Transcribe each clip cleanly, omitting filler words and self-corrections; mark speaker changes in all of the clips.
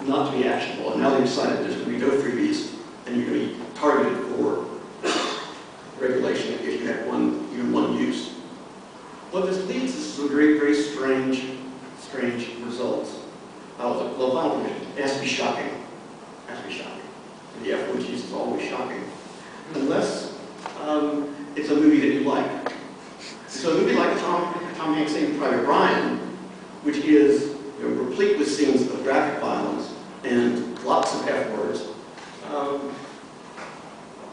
Speaker 1: not to be actionable. And now they've decided there's going to be no freebies, and you're going to be targeted for regulation if you have even one use. What this leads to is some very, very strange results. The final provision, it has to be shocking. It has to be shocking. And the F word use is always shocking. Unless it's a movie that you like. So a movie like Tom Hanks' Saving Private Ryan, which is replete with scenes of graphic violence and lots of F words,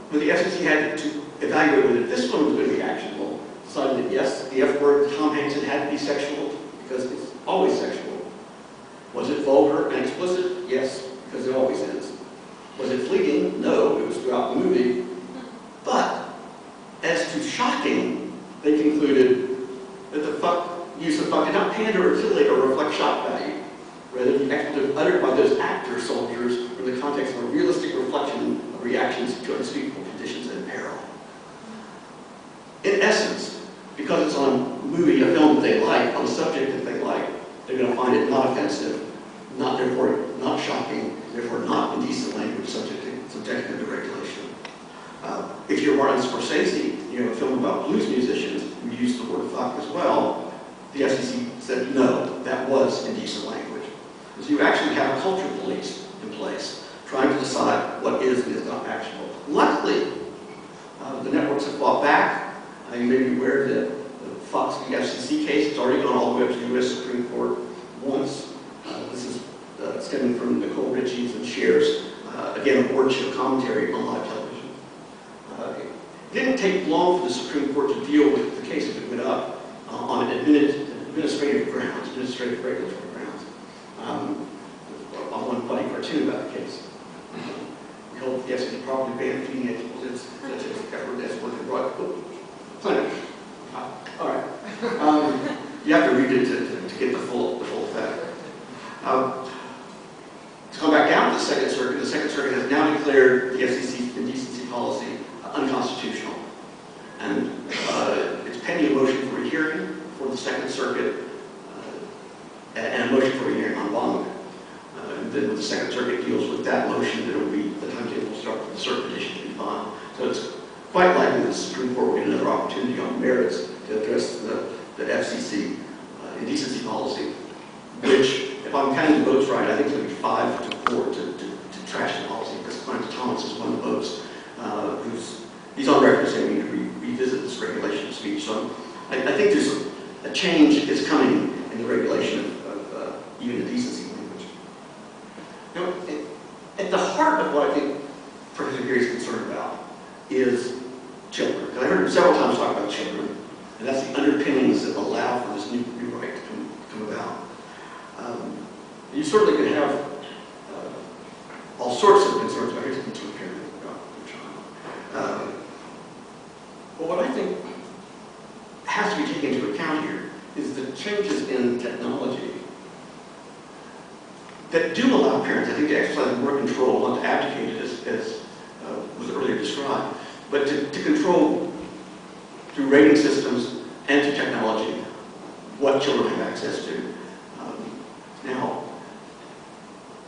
Speaker 1: when the FCC had to evaluate whether this one was going to be actionable, decided that yes, the F word Tom Hanks had to be sexual, because it's always sexual. Was it vulgar and explicit? Yes, because it always is. Was it fleeting? No, it was throughout the movie. But as to shocking, they concluded that the use of fuck did not pander or titillate or reflect shock value. Rather, the expletive uttered by those actor soldiers were in the context of a realistic reflection of reactions to unspeakable conditions and peril. In essence, because it's on a film that they like, on a subject that they like, they're going to find it not offensive, therefore not shocking, therefore not indecent language subjected to regulation. If you're Martin Scorsese, a film about blues musicians who used the word fuck as well, the FCC said no, that was indecent language. So you actually have a culture police in place trying to decide what is and is not actionable. Luckily, the networks have fought back. You may be aware that the Fox v. FCC case has already gone all the way up to the U.S. Supreme Court once. This is stemming from Nicole Richie's and Cher's, again, a board show commentary on live television. It didn't take long for the Supreme Court to deal with the case as it went up on administrative grounds, administrative regulatory grounds. On one funny cartoon about the case. We hold the FCC properly banned feeding explosives such as effort as working brought. Finish. All right. You have to read it to get the full effect. To come back down to the Second Circuit has now declared the FCC's indecency policy unconstitutional. And it's pending a motion for a hearing for the Second Circuit and a motion for a hearing on bond. And then when the Second Circuit deals with that motion, then it will be, the timetable will start for the cert petition to be filed. So it's quite likely the Supreme Court will get another opportunity on merits to address the FCC indecency policy, which, if I'm counting the votes right, I think it's going to be 5-4 to trash the policy, because Clarence Thomas is one of the votes he's on record saying we need to revisit this regulation of speech. So I think there's a change is coming in the regulation of even indecency language. Now, at the heart of what I think Professor Garry is concerned about is children. Because I heard him several times talk about children, and that's the underpinnings that allow for this new right to come about. You certainly can have all sorts of concerns about here's a concern parent about your child. But what I think has to be taken into account here is the changes in technology that do allow parents, I think, to exercise more control, not to abdicate it as was earlier described, but to control through rating systems and to technology what children have access to. Now,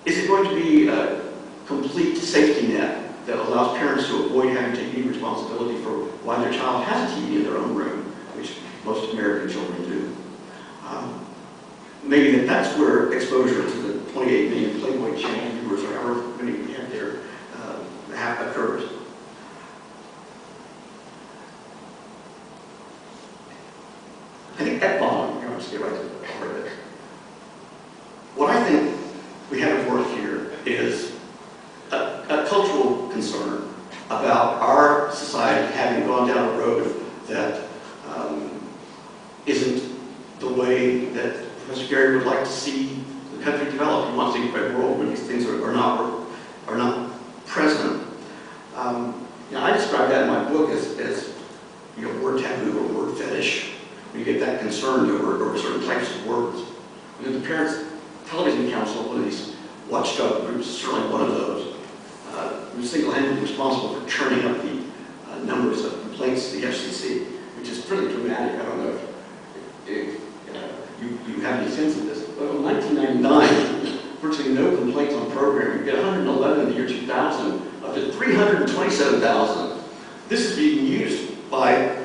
Speaker 1: is it going to be a complete safety net that allows parents to avoid having to take any responsibility for why their child has a TV in their own room, which most American children do? Maybe that's where exposure to the 28 million Playboy channel viewers, or however many we have there, have occurred. I think at bottom, I'm just get right to the heart of it. What I think we have at work here is a cultural concern about our society having gone down a road that isn't the way that Professor Garry would like to see the country develop. He wants to see a world where these things are not present. I describe that in my book as word taboo or word fetish. You get that concerned over certain types of words. The Parents Television Council, one of these watchdog groups, is certainly one of those. Who's single-handedly responsible for churning up the numbers of complaints to the FCC, which is pretty dramatic. I don't know if you have any sense of this, but in 1999, virtually no complaints complaints on programming. You get 111 in the year 2000, up to 327,000. This is being used by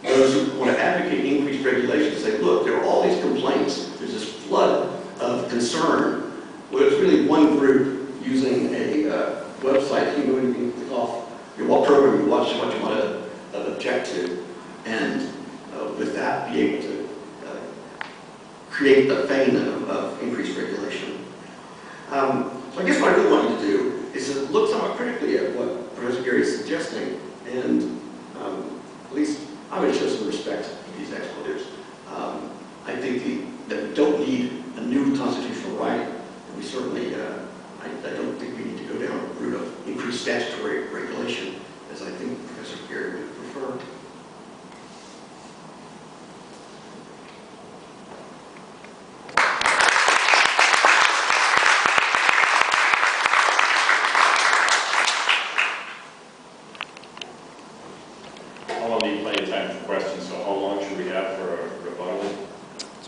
Speaker 1: those who want to advocate increased regulation. Say, look, there are all these complaints. There's this flood of concern. Well, it's really one group using a website. You can click off what program you watch, what you want to object to, and with that, be able to create a vein of increased regulation. So I guess what I really want you to do is to look somewhat critically at what Professor Garry is suggesting, and at least I would show some respect to these expletives. I think that we don't need a new constitutional right, and we certainly, I don't think we need to go down a route of increased statutory regulation, as I think Professor Garry would prefer.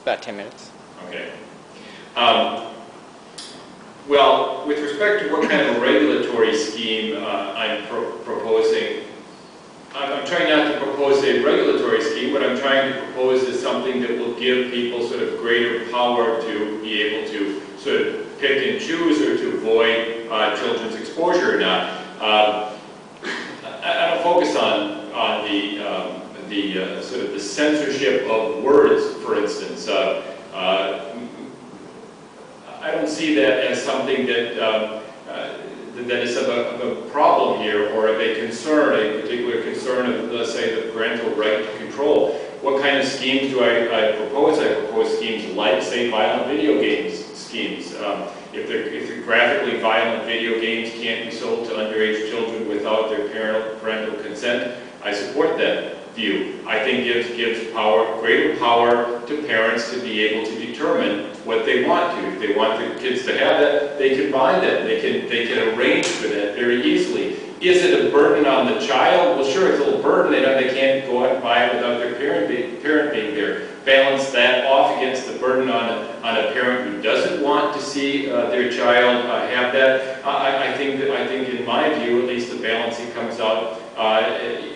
Speaker 2: About 10 minutes.
Speaker 3: Okay. Well, with respect to what kind of regulatory scheme I'm proposing, I'm trying not to propose a regulatory scheme. What I'm trying to propose is something that will give people sort of greater power to be able to sort of pick and choose or to avoid children's exposure or not. I don't focus on the sort of the censorship of words, for instance. I don't see that as something that that is of a problem here, or of a concern, a particular concern of, let's say, the parental right to control. What kind of schemes do I propose? I propose schemes like, say, violent video games schemes. If the graphically violent video games can't be sold to underage children without their parental consent, I support that view. I think it gives greater power to parents to be able to determine what they want to. If they want their kids to have that, they can buy that. They can arrange for that very easily. Is it a burden on the child? Well, sure, it's a little burden. They can't go out and buy it without their parent being there. Balance that off against the burden on a parent who doesn't want to see their child have that. I think in my view, at least, the balancing comes out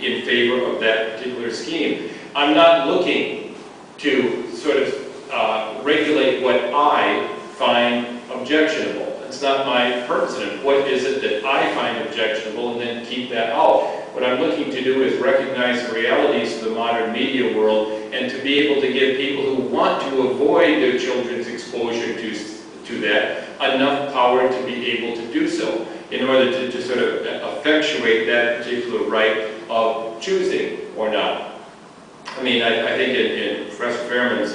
Speaker 3: in favor of that particular scheme. I'm not looking to sort of regulate what I find objectionable. It's not my purpose in it. What is it that I find objectionable, and then keep that out. What I'm looking to do is recognize the realities of the modern media world, and to be able to give people who want to avoid their children's exposure to that enough power to be able to do so, in order to sort of effectuate that particular right of choosing or not. I mean, I think in Professor Fairman's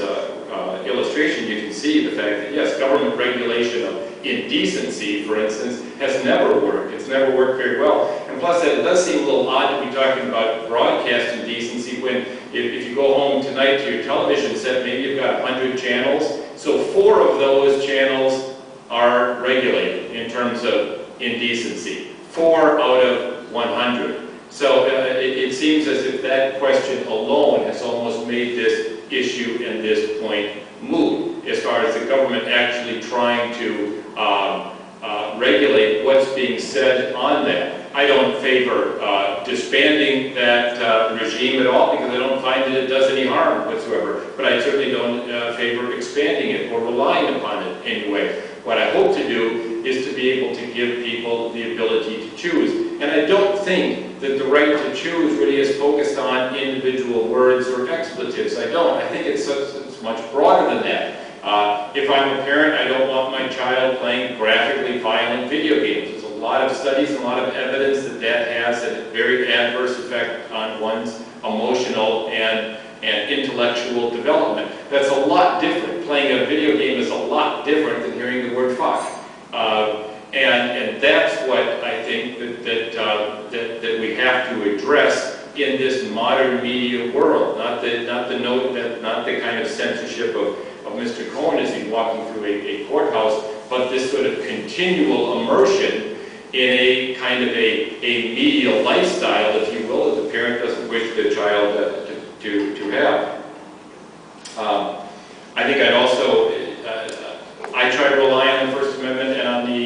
Speaker 3: illustration, you can see the fact that, yes, government regulation of indecency, for instance, has never worked. It's never worked very well. And plus, that it does seem a little odd to be talking about broadcast indecency when, if you go home tonight to your television set, maybe you've got 100 channels. So 4 of those channels are regulated in terms of indecency. 4 out of 100. So it seems as if that question alone has almost made this issue and this point moot, as far as the government actually trying to regulate what's being said on that. I don't favor disbanding that regime at all, because I don't find that it does any harm whatsoever. But I certainly don't favor expanding it or relying upon it anyway. What I hope to do is to be able to give people the ability to choose. And I don't think that the right to choose really is focused on individual words or expletives. I don't. I think it's much broader than that. If I'm a parent, I don't want my child playing graphically violent video games. There's a lot of studies and a lot of evidence that that has a very adverse effect on one's emotional and intellectual development. That's a lot different. Playing a video game is a lot different than hearing the word fuck. And that's what I think that we have to address in this modern media world. Not the kind of censorship of Mr. Cohen as he's walking through a courthouse, but this sort of continual immersion in a kind of a media lifestyle, if you will, that the parent doesn't wish the child to have. I think I'd also, I try to rely on the First Amendment and on the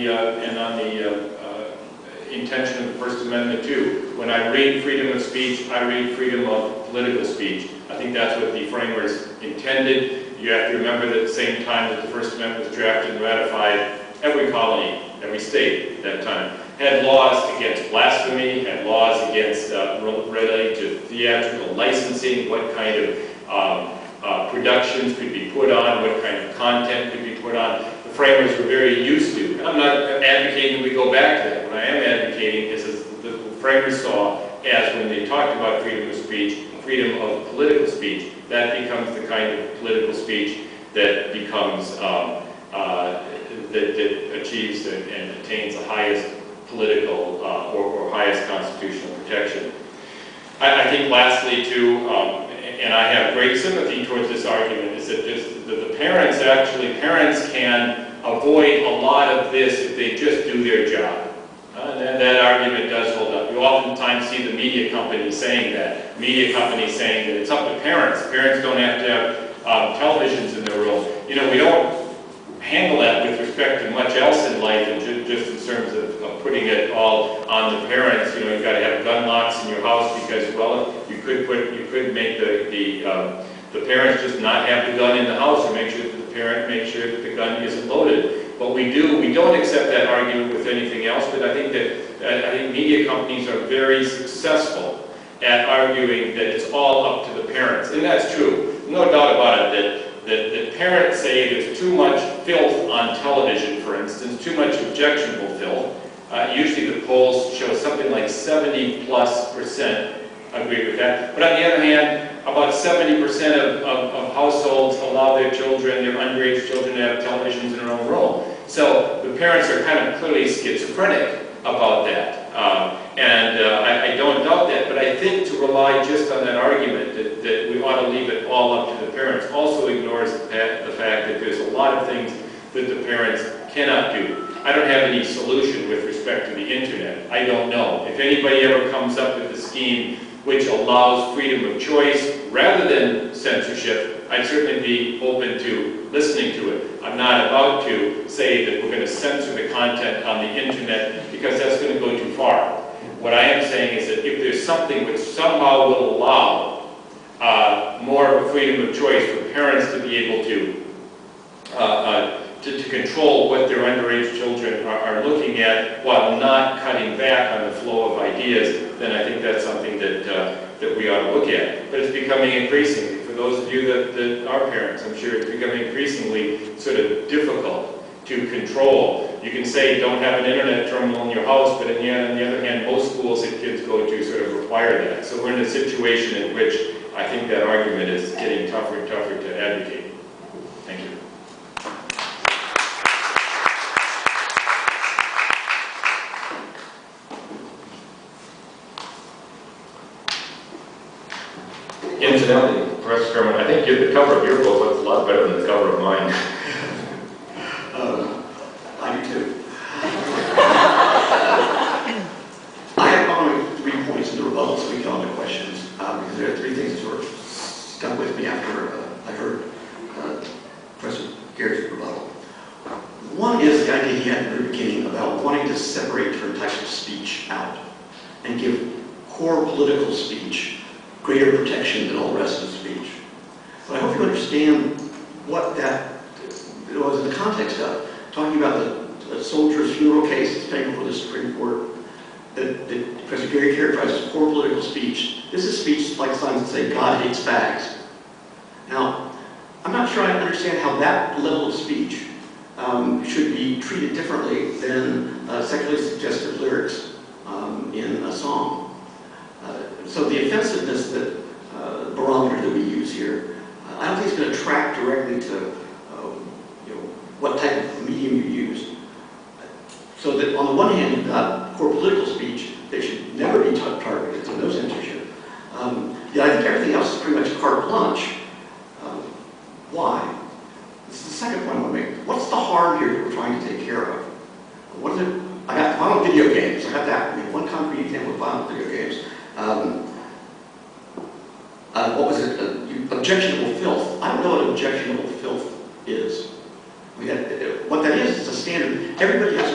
Speaker 3: intention of the First Amendment too. When I read freedom of speech, I read freedom of political speech. I think that's what the framers intended. You have to remember that at the same time that the First Amendment was drafted and ratified, every colony, every state at that time had laws against blasphemy, had laws against related to theatrical licensing, what kind of productions could be put on, what kind of content could be put on. The framers were very used to. I'm not advocating we go back to that. What I am advocating is the framers saw as when they talked about freedom of speech, freedom of political speech, that becomes the kind of political speech that becomes, that achieves and attains the highest political or highest constitutional protection. I think lastly too, and I have great sympathy towards this argument, is that the parents can avoid a lot of this if they just do their job. And that argument does hold up. You oftentimes see the media companies saying that. Media companies saying that it's up to parents. Parents don't have to have televisions in their room. You know, we don't handle that with respect to much else in life, and just in terms of putting it all on the parents. You know, you've got to have gun locks in your house because, well, you could make the parents just not have the gun in the house, or make sure that the parent makes sure that the gun isn't loaded. But we don't accept that argument with anything else. But I think that media companies are very successful at arguing that it's all up to the parents, and that's true. No doubt about it that parents say there's too much filth on television, for instance, too much objectionable filth. Usually the polls show something like 70+% agree with that. But on the other hand, about 70% of households allow their children, their underage children, to have televisions in their own room. So the parents are kind of clearly schizophrenic about that. I don't doubt that, but I think to rely just on that argument that we ought to leave it all up to the parents also ignores the fact that there's a lot of things that the parents cannot do. I don't have any solution with respect to the internet. I don't know. If anybody ever comes up with a scheme which allows freedom of choice rather than censorship, I'd certainly be open to listening to it. I'm not about to say that we're going to censor the content on the internet because that's going to go too far. What I am saying is that if there's something which somehow will allow more freedom of choice for parents to be able to control what their underage children are looking at while not cutting back on the flow of ideas, then I think that's something that we ought to look at. But it's becoming increasingly, for those of you that are parents, I'm sure it's becoming increasingly sort of difficult to control. You can say don't have an internet terminal in your house, but on the other hand, most schools that kids go to sort of require that. So we're in a situation in which I think that argument is getting tougher and tougher to advocate. Thank you. Incidentally, Professor Fairman, I think the cover of your book looks a lot better than the cover of mine.
Speaker 1: I do too. I have only 3 points in the rebuttal, so we can all do questions, because there are 3 things that sort of stuck with me after I heard Professor Garry's rebuttal. One is the idea he had at the very beginning about wanting to separate different types of speech out and give core political speech greater protection than all the rest of the speech. But I hope you understand what that was in the context of. Talking about the soldier's funeral case that's pending before the Supreme Court, that Professor Garry characterized as core political speech. This is speech like signs that say, God hates fags. Now, I'm not sure I understand how that level of speech should be treated differently than sexually suggestive lyrics in a song. So the offensiveness barometer that we use here, I don't think it's going to track directly to what type of medium you use. So that on the one hand, you've got core political speech that should never be targeted, so no censorship. Yet I think everything else is pretty much carte blanche. Why? This is the second point I want to make. What's the harm here that we're trying to take care of? What is it? I got violent video games. I got that. I mean, one concrete example of violent video games. What was it? Objectionable filth. I don't know what objectionable filth is. I mean, what that is a standard. Everybody has